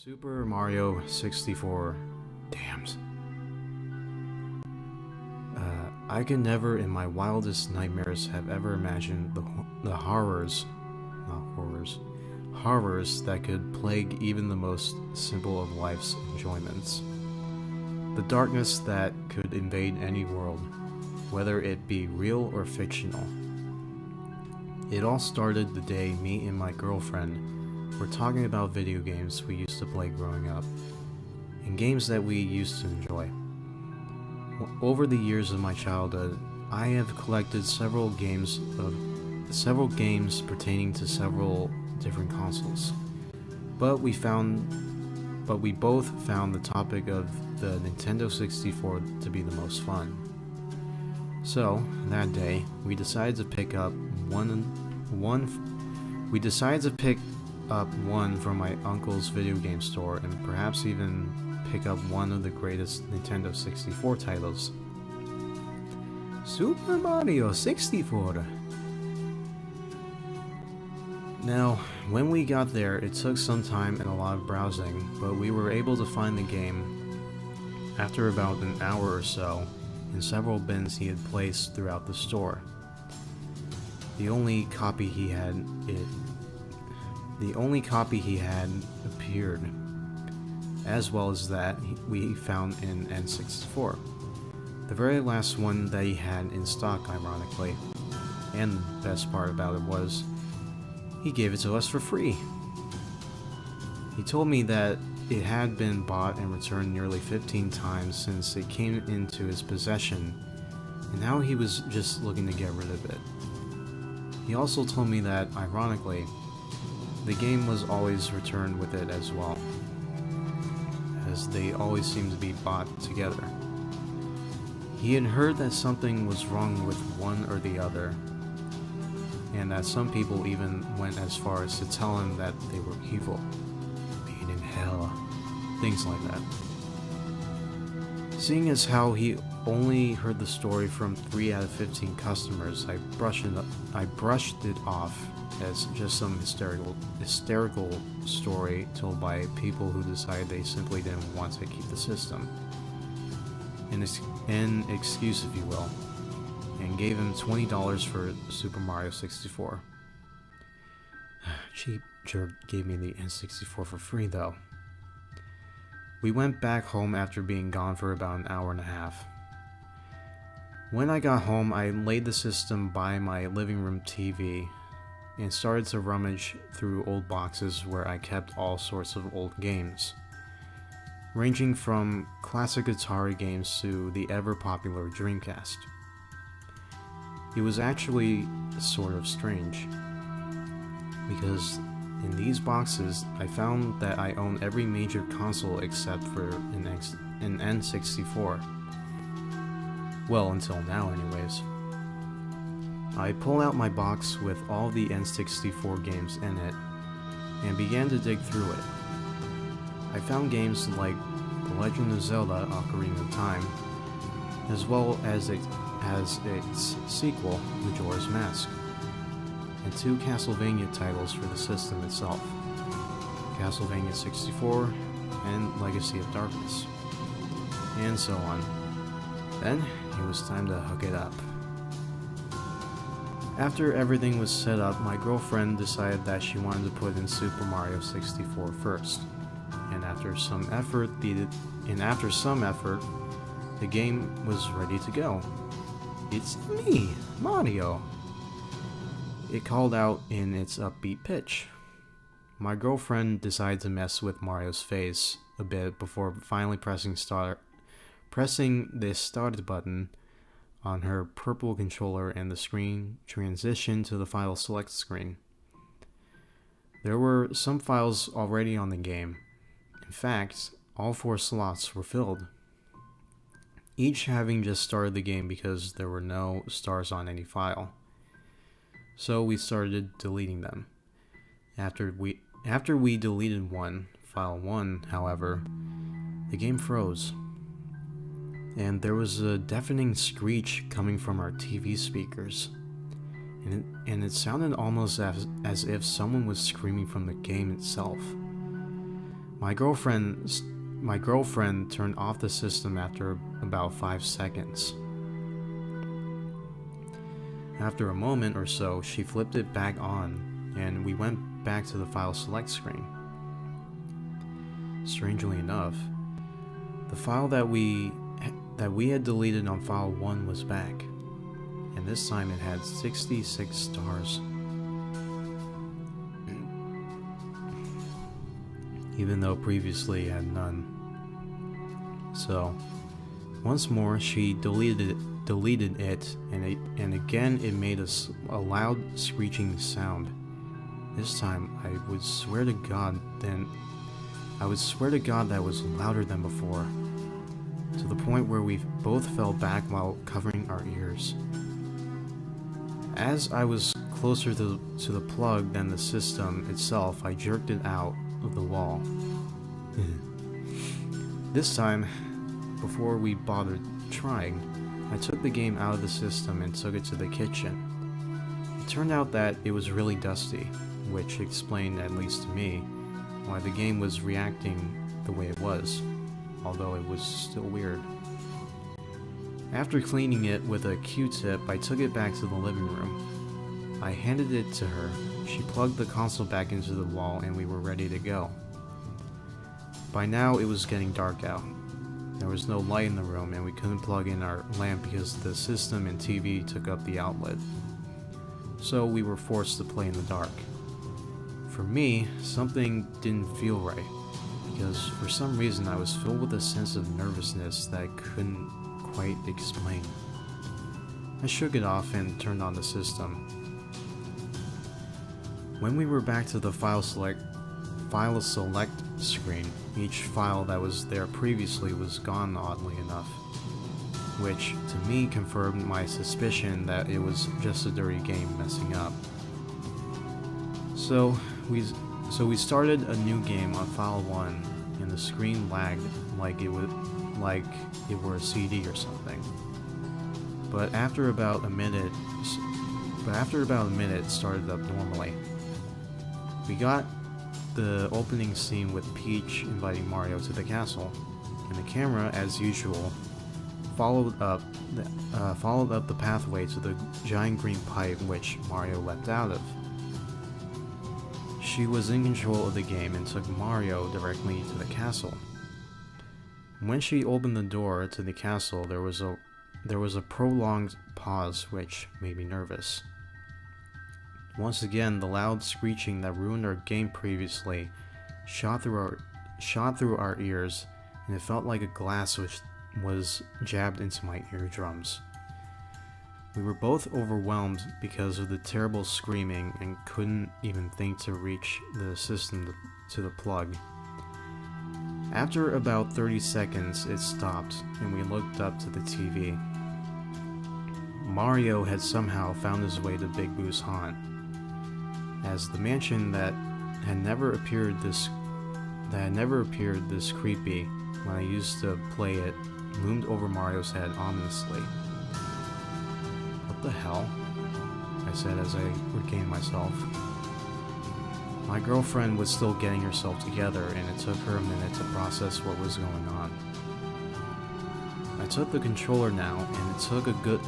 Super Mario 64. Dams. I could never in my wildest nightmares have ever imagined the horrors, not horrors, horrors that could plague even the most simple of life's enjoyments. The darkness that could invade any world, whether it be real or fictional. It all started the day me and my girlfriend were talking about video games we used to play growing up, and games that we used to enjoy. Over the years of my childhood, I have collected several games pertaining to several different consoles. But we both found the topic of the Nintendo 64 to be the most fun. So, that day, we decided to pick up one from my uncle's video game store and perhaps even pick up one of the greatest Nintendo 64 titles. Super Mario 64! Now, when we got there, it took some time and a lot of browsing, but we were able to find the game after about an hour or so in several bins he had placed throughout the store. The only copy he had appeared, as well as that we found in N64. The very last one that he had in stock, ironically. And the best part about it was, he gave it to us for free. He told me that it had been bought and returned nearly 15 times since it came into his possession, and now he was just looking to get rid of it. He also told me that, ironically, the game was always returned with it as well, as they always seem to be bought together. He had heard that something was wrong with one or the other, and that some people even went as far as to tell him that they were evil, being in hell, things like that. Seeing as how he only heard the story from 3 out of 15 customers, I brushed it off as just some hysterical story told by people who decided they simply didn't want to keep the system. An excuse, if you will, and gave him $20 for Super Mario 64. Cheap jerk gave me the N64 for free though. We went back home after being gone for about an hour and a half. When I got home, I laid the system by my living room TV and started to rummage through old boxes where I kept all sorts of old games, ranging from classic Atari games to the ever-popular Dreamcast. It was actually sort of strange, because in these boxes I found that I own every major console except for an N64. Well, until now anyways. I pulled out my box with all the N64 games in it and began to dig through it. I found games like The Legend of Zelda: Ocarina of Time, as well as its sequel, Majora's Mask, and 2 Castlevania titles for the system itself, Castlevania 64 and Legacy of Darkness, and so on. Then, it was time to hook it up. After everything was set up, my girlfriend decided that she wanted to put in Super Mario 64 first, and after some effort, the game was ready to go. "It's me, Mario!" it called out in its upbeat pitch. My girlfriend decided to mess with Mario's face a bit before finally pressing the start button on her purple controller, and the screen transitioned to the file select screen. There were some files already on the game. In fact, all 4 slots were filled, each having just started the game because there were no stars on any file. So we started deleting them. After we deleted file 1, however, the game froze, and there was a deafening screech coming from our TV speakers, and it sounded almost as if someone was screaming from the game itself. My girlfriend turned off the system after about 5 seconds. After a moment or so, she flipped it back on, and we went back to the file select screen. Strangely enough, the file that we had deleted on file 1 was back, and this time it had 66 stars. Even though previously it had none. So, once more she deleted it, and again it made a loud screeching sound. This time I would swear to God that was louder than before, to the point where we both fell back while covering our ears. As I was closer to the plug than the system itself, I jerked it out of the wall. This time, before we bothered trying, I took the game out of the system and took it to the kitchen. It turned out that it was really dusty, which explained, at least to me, why the game was reacting the way it was, although it was still weird. After cleaning it with a Q-tip, I took it back to the living room. I handed it to her. She plugged the console back into the wall and we were ready to go. By now it was getting dark out. There was no light in the room and we couldn't plug in our lamp because the system and TV took up the outlet. So we were forced to play in the dark. For me, something didn't feel right, because for some reason I was filled with a sense of nervousness that I couldn't quite explain. I shook it off and turned on the system. When we were back to the file select screen, each file that was there previously was gone, oddly enough, which to me confirmed my suspicion that it was just a dirty game messing up. So we started a new game on file 1, and the screen lagged like it were a CD or something. But after about a minute, it started up normally. We got the opening scene with Peach inviting Mario to the castle, and the camera, as usual, followed up the pathway to the giant green pipe which Mario leapt out of. She was in control of the game and took Mario directly to the castle. When she opened the door to the castle, there was a prolonged pause which made me nervous. Once again, the loud screeching that ruined our game previously shot through our ears, and it felt like a glass which was jabbed into my eardrums. We were both overwhelmed because of the terrible screaming and couldn't even think to reach the system to the plug. After about 30 seconds, it stopped, and we looked up to the TV. Mario had somehow found his way to Big Boo's haunt, as the mansion that had never appeared this creepy when I used to play it loomed over Mario's head ominously. What the hell? I said as I regained myself. My girlfriend was still getting herself together, and it took her a minute to process what was going on. I took the controller now, and I took a good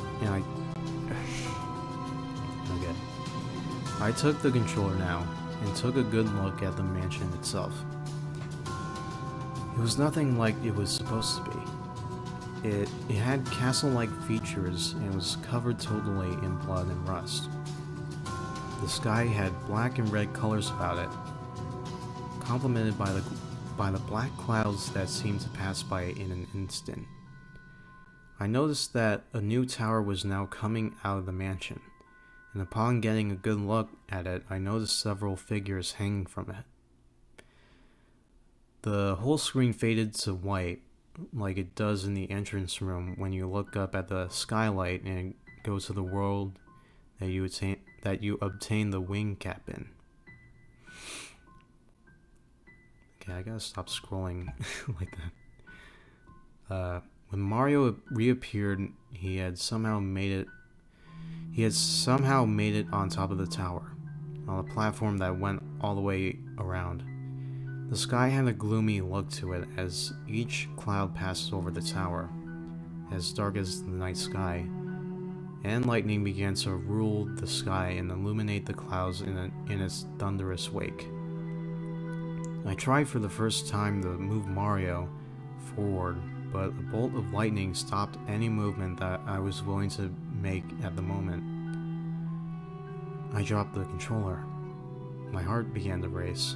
look at the mansion itself. It was nothing like it was supposed to be. It had castle-like features and was covered totally in blood and rust. The sky had black and red colors about it, complemented by the black clouds that seemed to pass by in an instant. I noticed that a new tower was now coming out of the mansion, and upon getting a good look at it, I noticed several figures hanging from it. The whole screen faded to white, like it does in the entrance room when you look up at the skylight and go to the world that you obtain the wing cap in. Okay, I gotta stop scrolling like that. When Mario reappeared, he had somehow made it on top of the tower, on a platform that went all the way around. The sky had a gloomy look to it as each cloud passed over the tower, as dark as the night sky, and lightning began to rule the sky and illuminate the clouds in its thunderous wake. I tried for the first time to move Mario forward, but a bolt of lightning stopped any movement that I was willing to make at the moment. I dropped the controller. My heart began to race.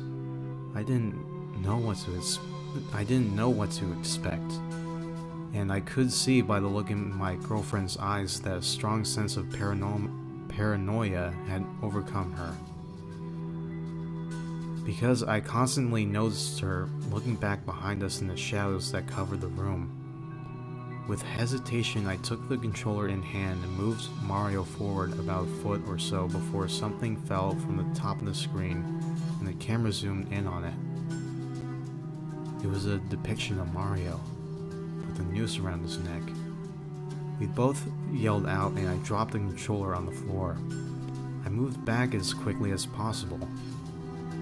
I didn't know what to expect, and I could see by the look in my girlfriend's eyes that a strong sense of paranoia had overcome her. Because I constantly noticed her looking back behind us in the shadows that covered the room. With hesitation, I took the controller in hand and moved Mario forward about a foot or so before something fell from the top of the screen and the camera zoomed in on it. It was a depiction of Mario, with a noose around his neck. We both yelled out and I dropped the controller on the floor. I moved back as quickly as possible.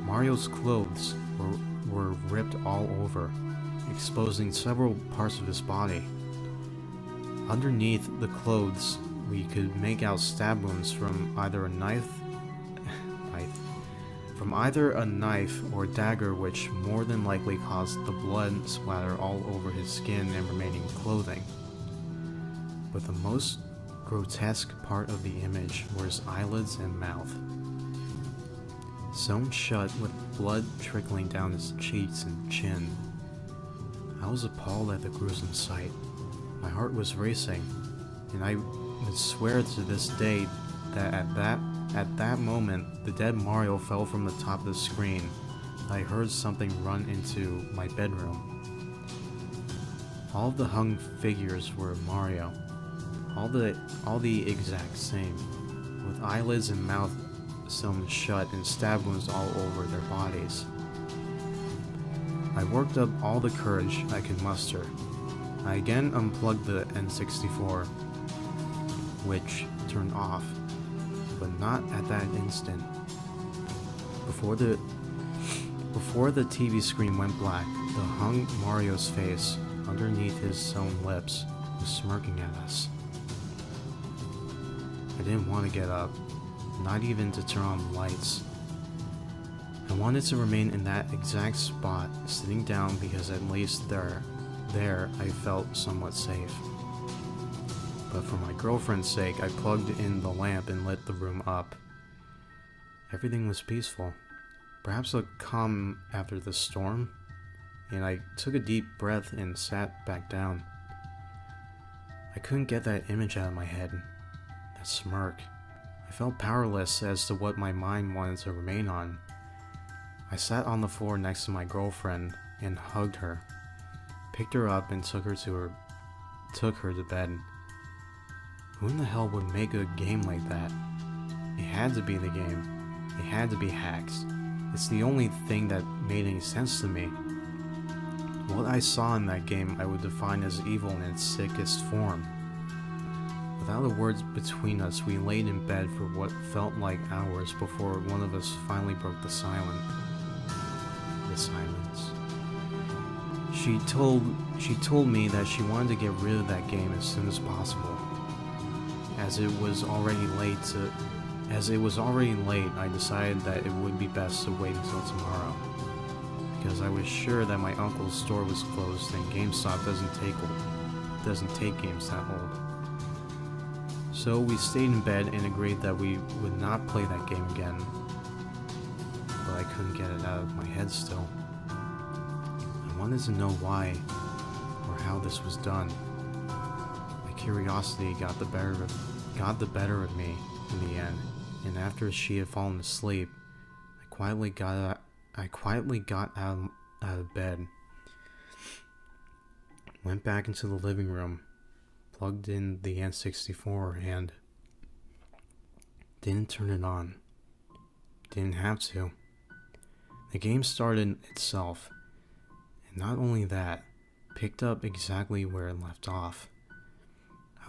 Mario's clothes were ripped all over, exposing several parts of his body. Underneath the clothes, we could make out stab wounds from either a knife or dagger, which more than likely caused the blood splatter all over his skin and remaining clothing. But the most grotesque part of the image were his eyelids and mouth, sewn shut with blood trickling down his cheeks and chin. I was appalled at the gruesome sight. My heart was racing, and I would swear to this day that at that moment, the dead Mario fell from the top of the screen. I heard something run into my bedroom. All of the hung figures were Mario, all the exact same, with eyelids and mouth sewn shut and stab wounds all over their bodies. I worked up all the courage I could muster. I again unplugged the N64, which turned off, but not at that instant. Before the TV screen went black, the hung Mario's face, underneath his sewn lips, was smirking at us. I didn't want to get up, not even to turn on the lights. I wanted to remain in that exact spot, sitting down, because at least there I felt somewhat safe. But for my girlfriend's sake, I plugged in the lamp and lit the room up. Everything was peaceful, perhaps a calm after the storm, and I took a deep breath and sat back down. I couldn't get that image out of my head, that smirk. I felt powerless as to what my mind wanted to remain on. I sat on the floor next to my girlfriend and hugged her, picked her up and took her to bed. Who in the hell would make a game like that? It had to be the game. It had to be hacks. It's the only thing that made any sense to me. What I saw in that game I would define as evil in its sickest form. Without a word between us, we laid in bed for what felt like hours before one of us finally broke the silence. She told me that she wanted to get rid of that game as soon as possible. As it was already late, I decided that it would be best to wait until tomorrow, because I was sure that my uncle's store was closed and GameStop doesn't take games that old. So we stayed in bed and agreed that we would not play that game again. But I couldn't get it out of my head still. I wanted to know why or how this was done. My curiosity got the better of me in the end, and after she had fallen asleep, I quietly got out of bed, went back into the living room, plugged in the N64, and didn't turn it on. Didn't have to. The game started itself, and not only that, picked up exactly where it left off.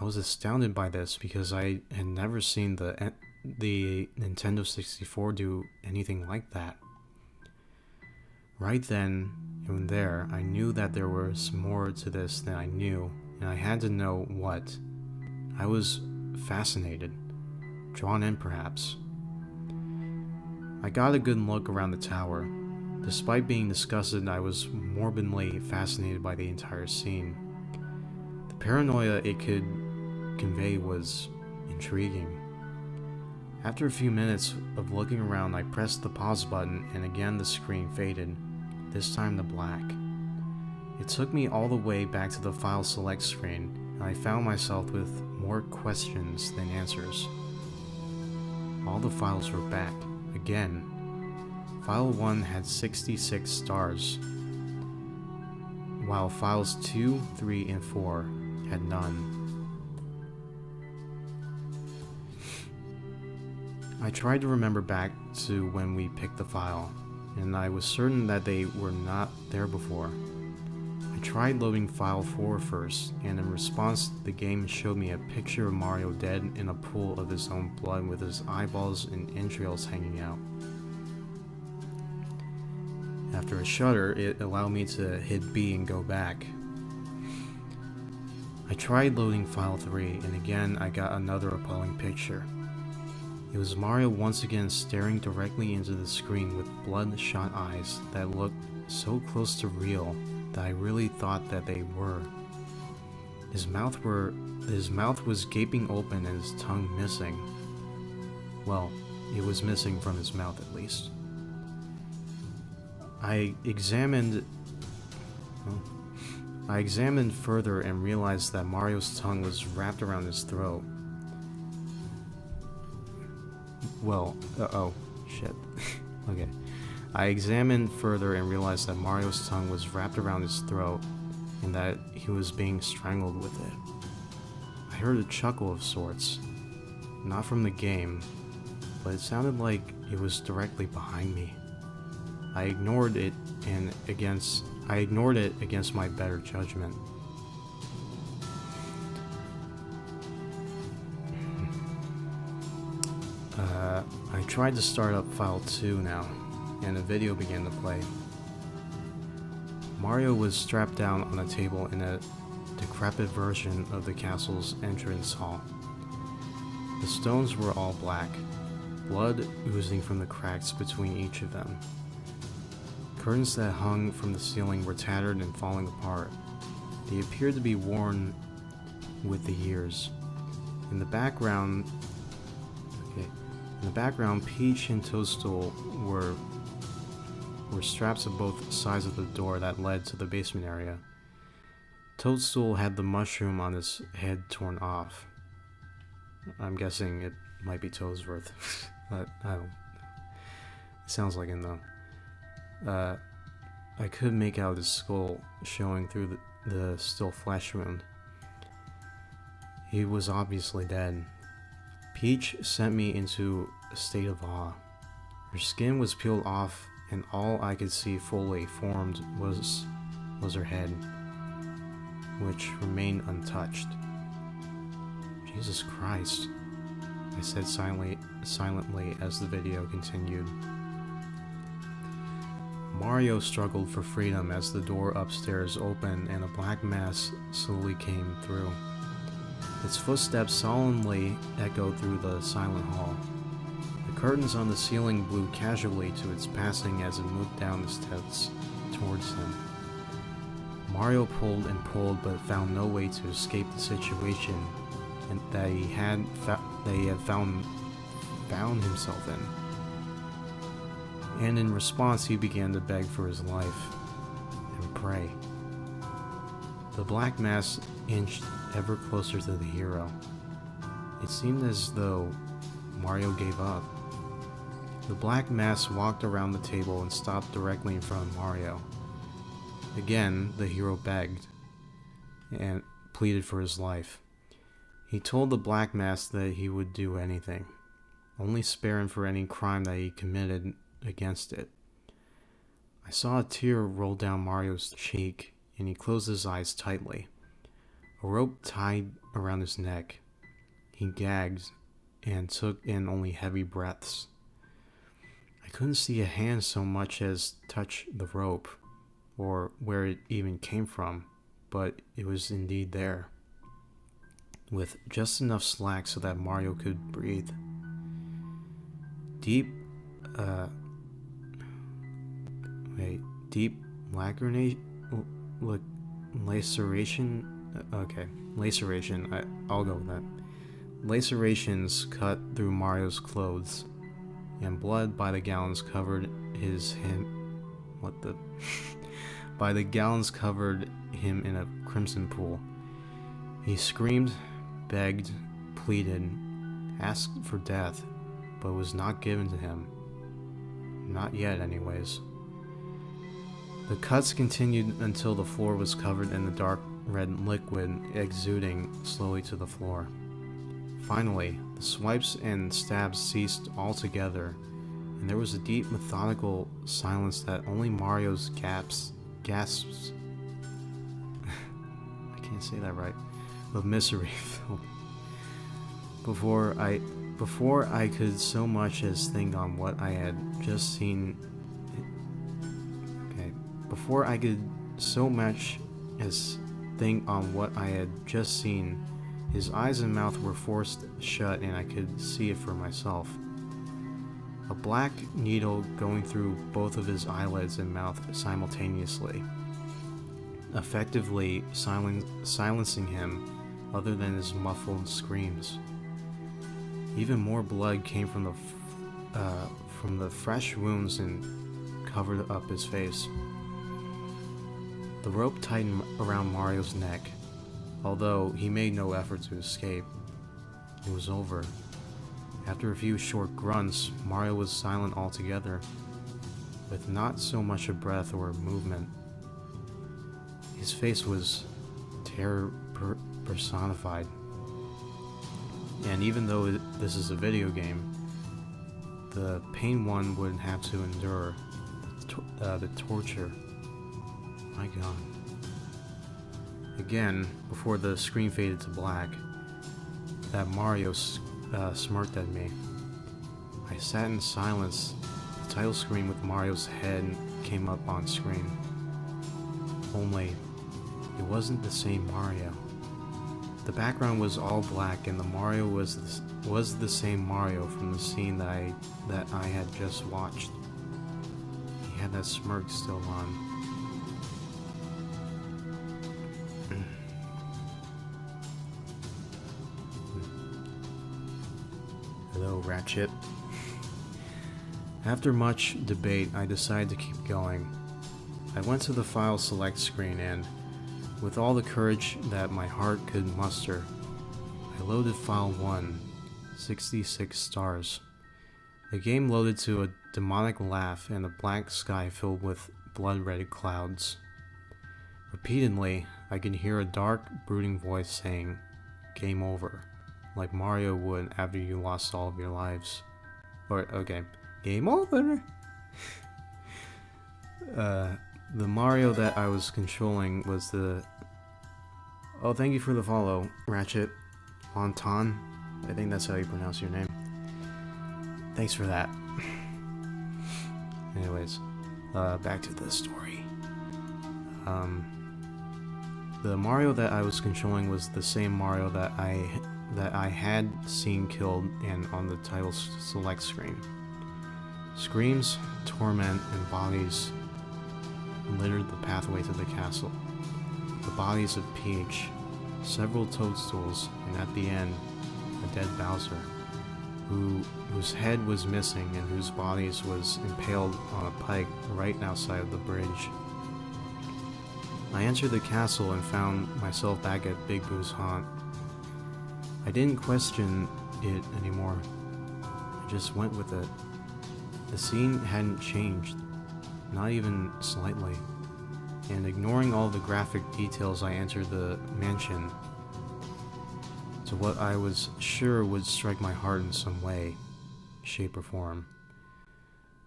I was astounded by this because I had never seen the Nintendo 64 do anything like that. Right then and there, I knew that there was more to this than I knew, and I had to know what. I was fascinated, drawn in perhaps. I got a good look around the tower. Despite being disgusted, I was morbidly fascinated by the entire scene. The paranoia it could convey was intriguing. After a few minutes of looking around, I pressed the pause button and again the screen faded, this time to black. It took me all the way back to the file select screen, and I found myself with more questions than answers. All the files were back, again. File 1 had 66 stars, while files 2, 3, and 4 had none. I tried to remember back to when we picked the file, and I was certain that they were not there before. I tried loading file 4 first, and in response, the game showed me a picture of Mario dead in a pool of his own blood with his eyeballs and entrails hanging out. After a shudder, it allowed me to hit B and go back. I tried loading file 3, and again I got another appalling picture. It was Mario once again staring directly into the screen with bloodshot eyes that looked so close to real that I really thought that they were. His mouth was gaping open and his tongue missing. Well, it was missing from his mouth at least. I examined further and realized that Mario's tongue was wrapped around his throat. Well, shit. Okay. I examined further and realized that Mario's tongue was wrapped around his throat and that he was being strangled with it. I heard a chuckle of sorts. Not from the game, but it sounded like it was directly behind me. I ignored it against my better judgment. I tried to start up file 2 now, and a video began to play. Mario was strapped down on a table in a decrepit version of the castle's entrance hall. The stones were all black, blood oozing from the cracks between each of them. Curtains that hung from the ceiling were tattered and falling apart. They appeared to be worn with the years. In the background, Peach and Toadstool were straps at both sides of the door that led to the basement area. Toadstool had the mushroom on his head torn off. I'm guessing it might be Toadsworth. But I don't know. It sounds like it though. I could make out his skull showing through the still flesh wound. He was obviously dead. Peach sent me into a state of awe. Her skin was peeled off, and all I could see fully formed was her head, which remained untouched. Jesus Christ, I said silently as the video continued. Mario struggled for freedom as the door upstairs opened and a black mass slowly came through. Its footsteps solemnly echoed through the silent hall. The curtains on the ceiling blew casually to its passing as it moved down the steps towards him. Mario pulled and pulled but found no way to escape the situation and that he had found himself in. And in response he began to beg for his life and pray. The black mass inched ever closer to the hero. It seemed as though Mario gave up. The black mass walked around the table and stopped directly in front of Mario. Again, the hero begged and pleaded for his life. He told the black mass that he would do anything, only spare him for any crime that he committed against it. I saw a tear roll down Mario's cheek, and he closed his eyes tightly. A rope tied around his neck. He gagged and took in only heavy breaths. I couldn't see a hand so much as touch the rope, or where it even came from, but it was indeed there, with just enough slack so that Mario could breathe. Deep, uh, deep laceration. Okay, laceration. I'll go with that. Lacerations cut through Mario's clothes, and blood by the gallons covered by the gallons covered him in a crimson pool. He screamed, begged, pleaded, asked for death, but was not given to him. Not yet, anyways. The cuts continued until the floor was covered in the dark red liquid exuding slowly to the floor. Finally, the swipes and stabs ceased altogether, and there was a deep, methodical silence that only Mario's gasps I can't say that right, of misery filled. Before I could so much as think on what I had just seen. Before I could so much as think on what I had just seen, his eyes and mouth were forced shut and I could see it for myself. A black needle going through both of his eyelids and mouth simultaneously, effectively silencing him other than his muffled screams. Even more blood came from the fresh wounds and covered up his face. The rope tightened around Mario's neck, although he made no effort to escape. It was over. After a few short grunts, Mario was silent altogether, with not so much a breath or a movement. His face was terror personified. And even though this is a video game, the pain one would have to endure, the torture. My God. Again, before the screen faded to black, that Mario smirked at me. I sat in silence. The title screen with Mario's head came up on screen. Only, it wasn't the same Mario. The background was all black, and the Mario was the same Mario from the scene that I had just watched. He had that smirk still on. Hello, Ratchet. After much debate, I decided to keep going. I went to the file select screen and, with all the courage that my heart could muster, I loaded file 1, 66 stars. The game loaded to a demonic laugh and a black sky filled with blood-red clouds. Repeatedly, I could hear a dark, brooding voice saying, "Game over," like Mario would after you lost all of your lives. Game over! The Mario that I was controlling was the... Oh, thank you for the follow, Ratchet. Lontan. I think that's how you pronounce your name. Thanks for that. Anyways, back to the story. The Mario that I was controlling was the same Mario that I had seen killed and on the title select screen. Screams, torment, and bodies littered the pathway to the castle. The bodies of Peach, several toadstools, and at the end, a dead Bowser, whose head was missing and whose body was impaled on a pike right outside of the bridge. I entered the castle and found myself back at Big Boo's haunt. I didn't question it anymore. I just went with it. The scene hadn't changed, not even slightly. And ignoring all the graphic details, I entered the mansion to what I was sure would strike my heart in some way, shape, or form.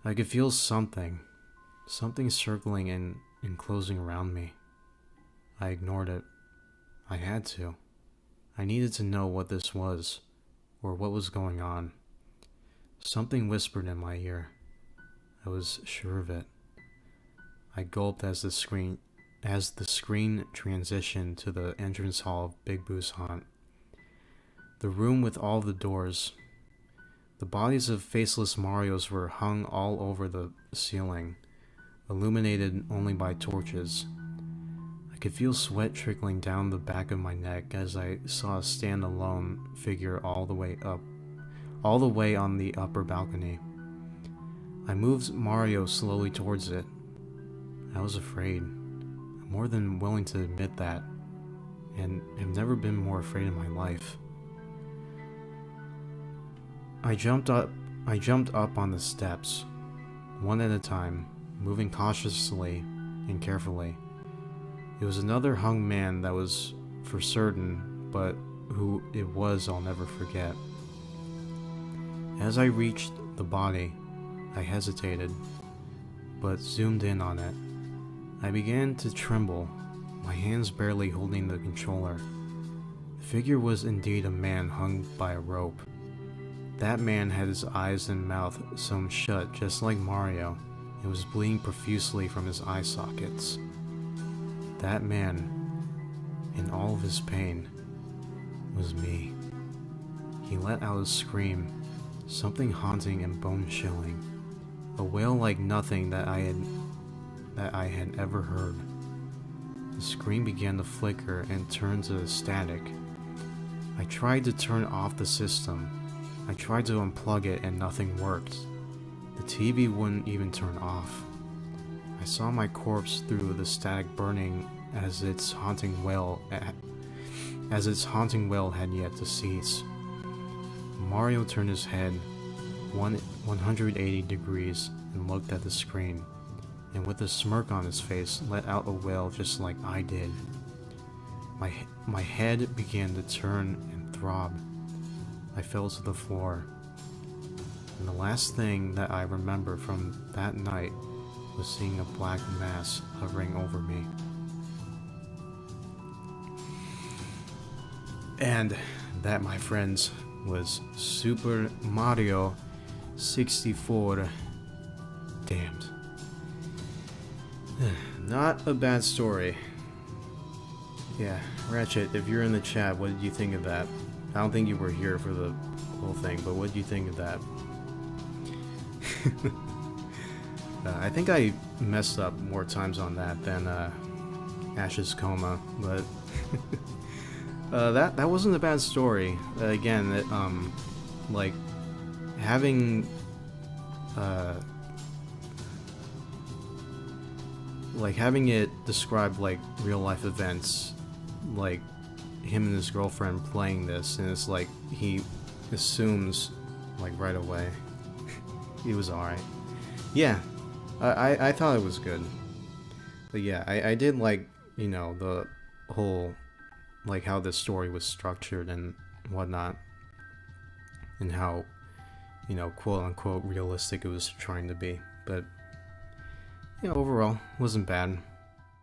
I could feel something circling and enclosing around me. I ignored it. I had to. I needed to know what this was, or what was going on. Something whispered in my ear, I was sure of it. I gulped as the screen transitioned to the entrance hall of Big Boo's haunt. The room with all the doors. The bodies of faceless Marios were hung all over the ceiling, illuminated only by torches. I could feel sweat trickling down the back of my neck as I saw a stand-alone figure all the way on the upper balcony. I moved Mario slowly towards it. I was afraid. I'm more than willing to admit that, and have never been more afraid in my life. I jumped up on the steps, one at a time, moving cautiously and carefully. It was another hung man that was for certain, but who it was I'll never forget. As I reached the body, I hesitated, but zoomed in on it. I began to tremble, my hands barely holding the controller. The figure was indeed a man hung by a rope. That man had his eyes and mouth sewn shut just like Mario, and was bleeding profusely from his eye sockets. That man, in all of his pain, was me. He let out a scream, something haunting and bone-chilling, a wail like nothing that I had ever heard. The screen began to flicker and turn to static. I tried to turn off the system. I tried to unplug it and nothing worked. The TV wouldn't even turn off. I saw my corpse through the static burning as its haunting wail had yet to cease. Mario turned his head 180 degrees and looked at the screen, and with a smirk on his face let out a wail just like I did. My head began to turn and throb. I fell to the floor, and the last thing that I remember from that night was seeing a black mass hovering over me. And that, my friends, was Super Mario 64 Damned. Not a bad story. Yeah, Ratchet, if you're in the chat, what did you think of that? I don't think you were here for the whole thing, but what did you think of that? I think I messed up more times on that than Ash's Coma, but that wasn't a bad story. Again, like having it describe like real life events, like him and his girlfriend playing this, and it's like he assumes like right away. He was alright. Yeah, I thought it was good. But yeah, I did like, you know, the whole, like how this story was structured and whatnot, and how, you know, quote unquote realistic it was trying to be. But, you know, overall, wasn't bad.